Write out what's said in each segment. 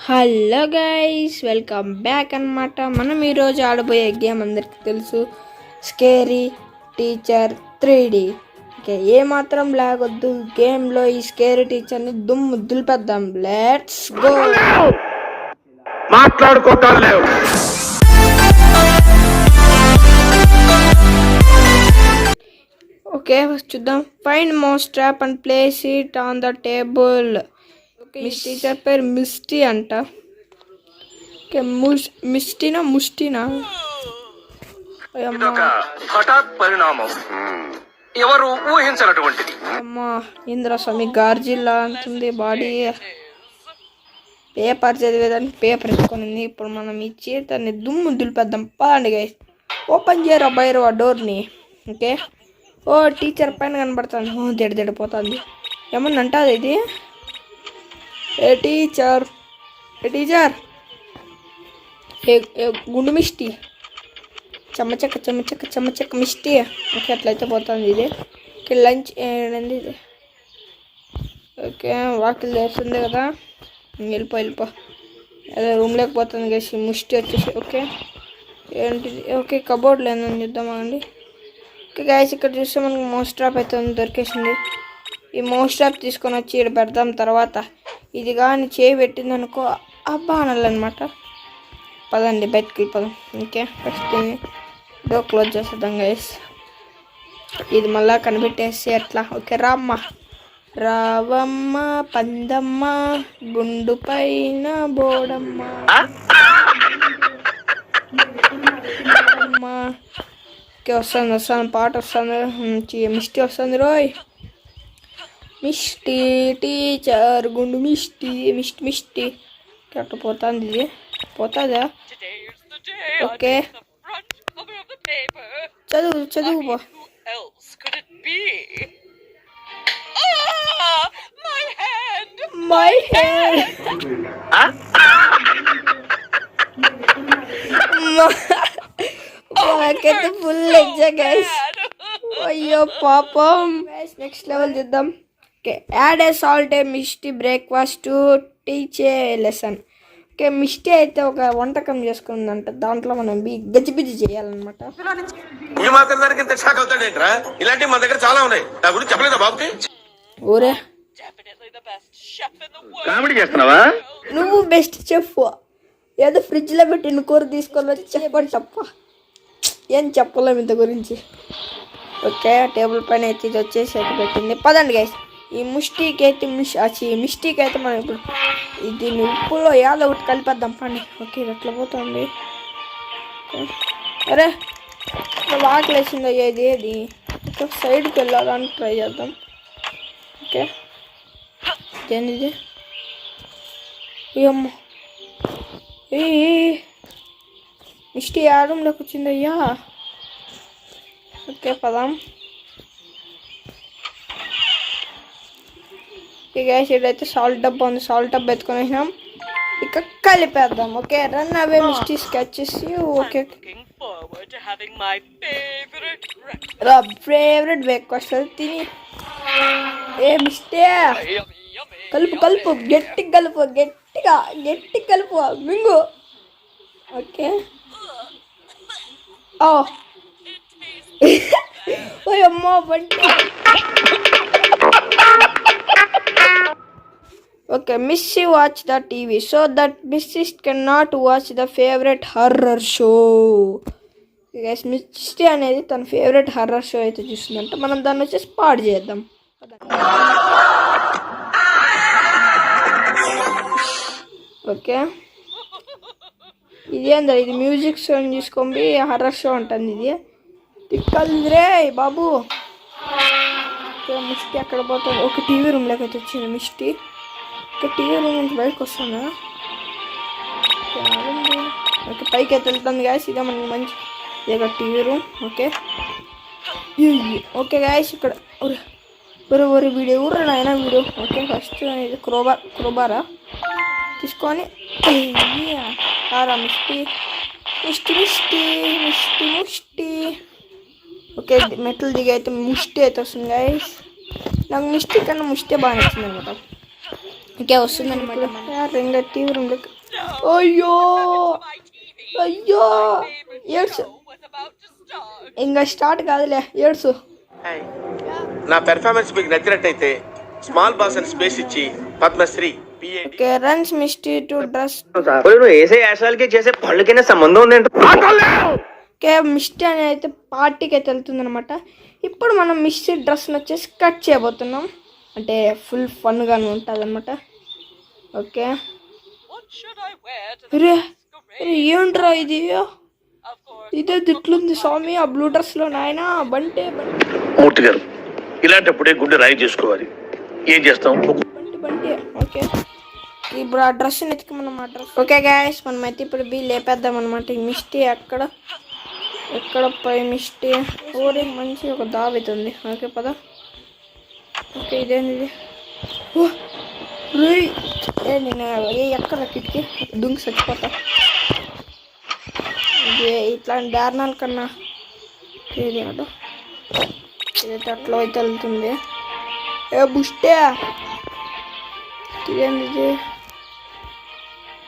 Hello guys, welcome back అన్నమాట. మనం ఈరోజు ఆడబోయే గేమ్ అందరికీ తెలుసు, స్కేరీ టీచర్ 3D. ఓకే, ఏమాత్రం లాగొద్దు. గేమ్లో ఈ స్కేరీ టీచర్ని దుమ్ము దులిపేద్దాం. Let's go. మాట్లాడుకోవటం లేవు. ఓకే, చూద్దాం. Find mouse trap and place it on the table. Miss teacher పేరు మిస్టీ అంట. ఓకే, మిస్టీనా ముస్టీనా? హఠాత్ పరిణామం, ఎవరు ఊహించినటువంటిది. అమ్మా, ఇంద్రస్వామి గార్జిల్లా అంటుంది బాడీ. పేపర్ చదివేదానికి పేపర్ ఎత్తుకొని ఇప్పుడు మనం ఈ చీతని దుమ్ము దులిపేద్దాం. పదండి గైస్, ఓపెన్ చేయరా బయరు ఆ డోర్ని. ఓకే, ఓ టీచర్ పైన కనబడుతుంది. దిడిపోతుంది. ఏమన్నా అంటుంది ఇది? ఏ టీచర్, ఏ టీచర్, ఏ గుండు మిస్టీ, చెమ్మచెక్క చెమ్మచెక్క చెమ్మచెక్క మిస్టీ. ఓకే, అట్లయితే పోతుంది ఇది. ఓకే, లంచ్ ఏంటి ఇది? ఓకే, వాకిల్ చేస్తుంది కదా, వెళ్ళిపో. అదే రూమ్ లేకపోతుంది గేసి ముష్టి వచ్చేసి. ఓకే, ఏంటిది? ఓకే, కబోర్డ్లో ఏందని చూద్దామండి. ఓకే గైస్, ఇక్కడ చూస్తే మనకు మౌస్ ట్రాప్ అయితే దొరికేసింది. ఈ మౌస్ ట్రాప్ తీసుకొని వచ్చి ఇక్కడ పెడతాం. తర్వాత ఇది కానీ చేయి పెట్టిందనుకో అబ్బా అనాలన్నమాట. పదండి బయటకు వెళ్ళిపోదాం. ఓకే, ఫస్ట్ డోర్ క్లోజ్ చేసేద్దాం గైస్. ఇది మళ్ళా కనిపెట్టేసి ఎట్లా? ఓకే, రావమ్మ పందమ్మ గుండు పైన బోడమ్మ. ఓకే, వస్తాను పాట వస్తుంది. మిస్టీ వస్తుంది రోయ్. మిస్టీ టీచర్ గుండు మిస్టీ మిస్టీ అట్లా పోతుంది. ఇది పోతుందా? ఓకే, చదువు మై హ్యాండ్ నాకైతే ఫుల్ ఎగ్జా గైస్. అయ్యో పాపం. నెక్స్ట్ లెవెల్ చూద్దాం. Okay, add A salt A Misty breakfast to teach a lesson. Okay, Misty అయితే ఒక వంటకం చేసుకుందంట. దాంట్లో మనం గజిబిజి చేయాలన్నమాట. ఇలాంటి మన దగ్గర చాలా ఉన్నాయి. నా గురించి చెప్పలేదా బాబుకి? ఊరే కామెడీ చేస్తున్నావా? నువ్వు బెస్ట్ చెఫ్. ఏదో ఫ్రిడ్జ్లో పెట్టిన కూర తీసుకొని వచ్చి చెప్పండి తప్ప ఏం చెప్పలేము ఇంత గురించి. ఓకే, టేబుల్ పైన అయితే ఇది వచ్చేసి అయితే పెట్టింది. పదండి గైస్, ఈ మిస్టీకి అయితే మనం ఇప్పుడు దీన్ని ఉప్పులో ఏదో ఒకటి కలిపేద్దాం పండి. ఓకే, ఇది ఎట్లా పోతుంది? అరే వాకిలు వేసింది ఏది ఓకే, సైడ్కి వెళ్ళాలని ట్రై చేద్దాం. ఓకే, ఏంది? అమ్మ, మిస్టీ ఆ రూమ్లోకి వచ్చిందయ్యా. ఓకే, పదాం. ఇక ఇక్కడైతే సాల్ట్ డబ్బా ఉంది. సాల్ట్ డబ్బా ఎత్తుకొని వేసినాం. ఇక కలిపేద్దాం. Okay, run away misty sketches. Okay, favourite breakfast తిని. ఏ మిస్టీ కలుపు గట్టిగా కలుపు మింగు. ఓకే, అమ్మా బండి. Okay, Missy watch the TV so that Missy cannot watch the favorite horror show. Guys, Missy అనేది తన ఫేవరెట్ హర్రర్ షో అయితే చూస్తుందంట. మనం దాన్ని వచ్చేసి పాడు చేద్దాం. ఓకే, ఇదేందా? ఇది మ్యూజిక్ షో చూసుకోండి, హర్రర్ షో ఉంటుంది. ఇది తిక్కల్రే బాబు. మిస్టీ అక్కడ పోతుంది. ఒక టీవీ రూమ్లోకి అయితే వచ్చింది మిస్టీ. ఓకే, టీవీ రూమ్ నుంచి బయటకు వస్తుందా? ఓకే, పైకి అయితే వెళ్తుంది గాయస్. ఇదే మనకి మంచి ఇదే టీవీ రూమ్. ఓకే గాయస్, ఇక్కడ ఊరి వీడియో నాయన వీడియో. ఓకే, ఫస్ట్ ఇది క్రోబారా తీసుకొని మిస్టీ. ఓకే, మెటల్ దిగి అయితే ముష్టి అయితే వస్తుంది గాయస్. నాకు మిస్టీ కన్నా ముష్టి బాగా నచ్చింది అనమాట. ఇంకే వస్తుందన్నమాట ఇంకా తీవ్రంలోకి. అయ్యో అయ్యో ఏడ్సు ఇంకా స్టార్ట్ కాదులే ఏడ్సు. నా పెర్ఫార్మెన్స్ మీకు నచ్చినట్టయితే స్మాల్ బాస్ అని స్పేస్ ఇచ్చి Padmashri okay runs Misty to dress. నువ్వు వేసే యాశాలకి చేసే పళ్ళకైనా సంబంధం ఉందేంటో. ఓకే మిస్టీ అని అయితే పార్టీకి అయితే వెళ్తుంది అనమాట. ఇప్పుడు మనం మిస్టీ డ్రెస్ని వచ్చేసి కట్ చేయబోతున్నాం, అంటే ఫుల్ ఫన్గానే ఉంటుంది అనమాట. ఓకే రే ఏంట్రా ఇది, ఇదే దిట్లుంది స్వామి ఆ బ్లూ డ్రెస్లో నాయన. బంటే మూర్తి గారు ఇలాంటప్పుడే గుండె రాయి చేసుకోవాలి, ఏం చేస్తాం. బంటి బంటి. ఓకే ఇప్పుడు ఆ డ్రెస్ ఎత్తుకున్నాం ఆ డ్రెస్. ఓకే గాయస్ మనమైతే ఇప్పుడు బి లేపేద్దాం అనమాట. ఈ మిస్టీ ఎక్కడ పై మిస్టీ ఊరి మంచి ఒక దాబితుంది. ఓకే పద. ఓకే ఇదేంది నేను ఎక్కడ కిటికీ దుంగి చచ్చిపోతా. ఇది ఇట్లాంటి దారుణాల కన్నా ఇది ఆటో ఇదైతే అట్లా అయితే వెళ్తుంది. ఏ బుష్టే ఇదేంది ఇది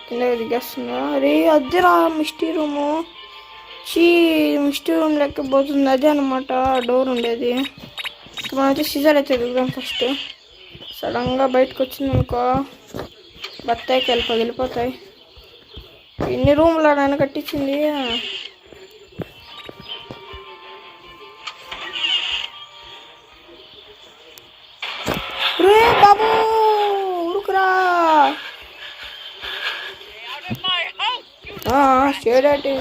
కింద దిగేస్తుందా? అరే అదేరా మిస్టీ రూము. మిస్టీ రూమ్ లెక్క పోతుంది అదే అనమాట డోర్ ఉండేది. మనమైతే సీజర్ అయితే దిగుదాం ఫస్ట్. సడన్గా బయటకు వచ్చింది అనుకో బత్తాయికి వెళ్ళిపోతాయి. ఎన్ని రూమ్లో ఆయన కట్టించింది. రే బాబు ఉరుకురా. షేడేటి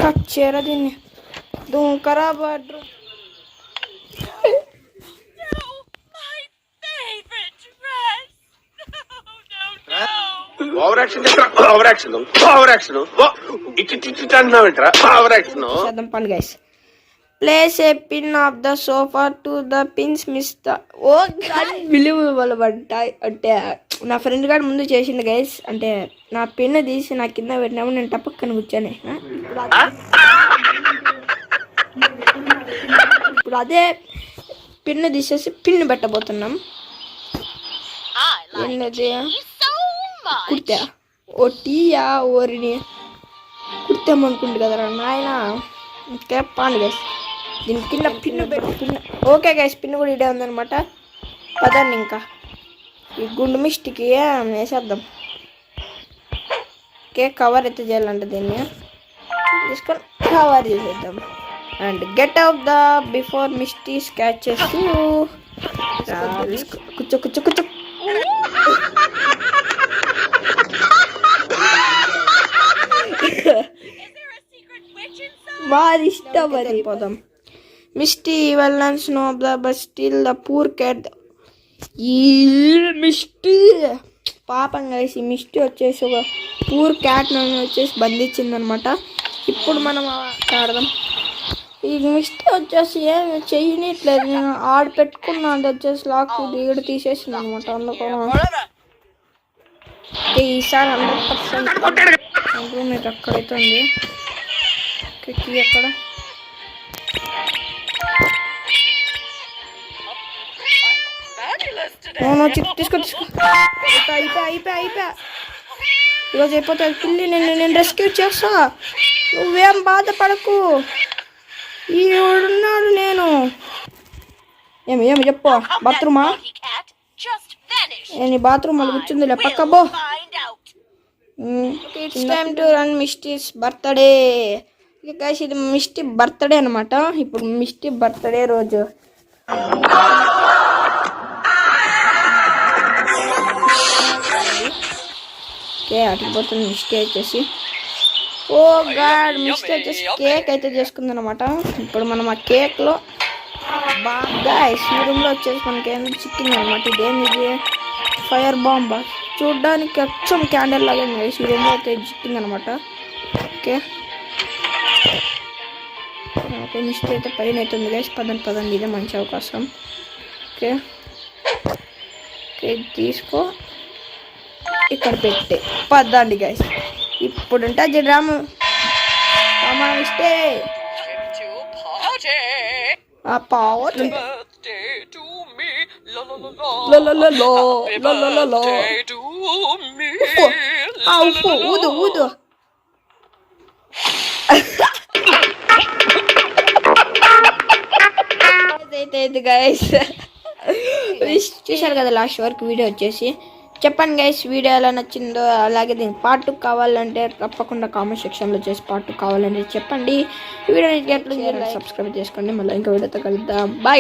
కట్ చేయరా దీన్ని దుంకరా bedroom. Over action over action. చేద్దాం పని guys. Place a pin of the sofa to the pins miss the. ఓ విలువ పడ్డాయి అంటే నా ఫ్రెండ్ గారు ముందు చేసిండు గైస్. అంటే నా పిన్ తీసి నా కింద పెట్టినప్పుడు నేను టపక్కన కూర్చొని ఇప్పుడు అదే పిన్ తీసేసి పిన్ పెట్టబోతున్నాం. ఏంటది కుర్తా ఓ టీయా ఓరిని కుర్తామనుకుంటు కదరా నాయన. ఓకే పాండి గైస్ దీని కింద pin pin. Okay guys pin కూడా ఇడే ఉందనమాట. పదండి ఇంకా ఈ గుండు మిస్టికి వేసేద్దాం. ఓకే కవర్ అయితే చేయాలంట దీన్ని తీసుకొని కవర్ చేసేద్దాం. And get out the before Misty scratches. కూర్చో కూర్చో కూర్చో. వారి ఇష్టం అది. పోదాం. Misty wellness no but still the poor cat. ఈ మిస్టీ పాపం కలిసి మిస్టీ వచ్చేసి ఒక పూర్ క్యాట్ నన్ను వచ్చేసి బంధించింది అనమాట. ఇప్పుడు మనం ఆడదాం. ఈ మిస్టీ వచ్చేసి ఏం చెయ్యనిట్లేదు. నేను ఆడ పెట్టుకున్నాను వచ్చేసి లాక్ ఈడు తీసేసింది అనమాట. అందుకు ఈసారి 100% మీకు అక్కడైతే ఉంది. కీ ఎక్కడ తీసుకో అయిపోయా ఈరోజు అయిపోతుంది పిల్లి. నేను రెస్క్యూ చేస్తా, నువ్వేం బాధపడకు. ఈడున్నాడు నేను. ఏమి చెప్పు. బాత్రూమా? నేను బాత్రూమ్ వాళ్ళు కూర్చుందిలే పక్క బో. It's time to run mysteries birthday. Guys ఇది మిస్టీ బర్త్డే అనమాట. ఇప్పుడు మిస్టీ బర్త్డే రోజు అటుకుపోతుంది మిస్టీ వచ్చేసి. ఓ గాడ్ మిస్టీ వచ్చేసి కేక్ అయితే చేసుకుంది అనమాట. ఇప్పుడు మనం ఆ కేక్లో బాగా ఈ రూమ్లో వచ్చేసి మనకి ఏమైనా చిక్కింది అనమాట. ఇదేంది ఫైర్ బాంబ్ చూడ్డానికి అచ్చం క్యాండిల్ లాగా ఉంది. ఈ రూమ్లో అయితే చిక్కింది అనమాట. ఓకే ఓకే మిస్టీ అయితే పైన అవుతుంది గైస్. పదండి ఇదే మంచి అవకాశం. ఓకే కేక్ తీసుకో ఇక్కడ పెట్టే పదండి గైస్. ఇప్పుడు ఉంటుంది రాము మిస్టే. ఆ పవర్ లో లో లో లో లో లో లో లో. ఉప్పు. ఆ ఉప్పు ఊదు ఊదు. అయితే గైస్ చూశారు కదా లాస్ట్ వరకు వీడియో వచ్చేసి. చెప్పండి గైస్ వీడియో ఎలా నచ్చిందో. అలాగే దీనికి పార్ట్ 2 కావాలంటే తప్పకుండా కామెంట్ సెక్షన్లో చేసి పార్ట్ 2 కావాలంటే చెప్పండి. ఈ వీడియోని సబ్స్క్రైబ్ చేసుకోండి. మళ్ళీ ఇంకో వీడియోతో కలుద్దాం. బాయ్.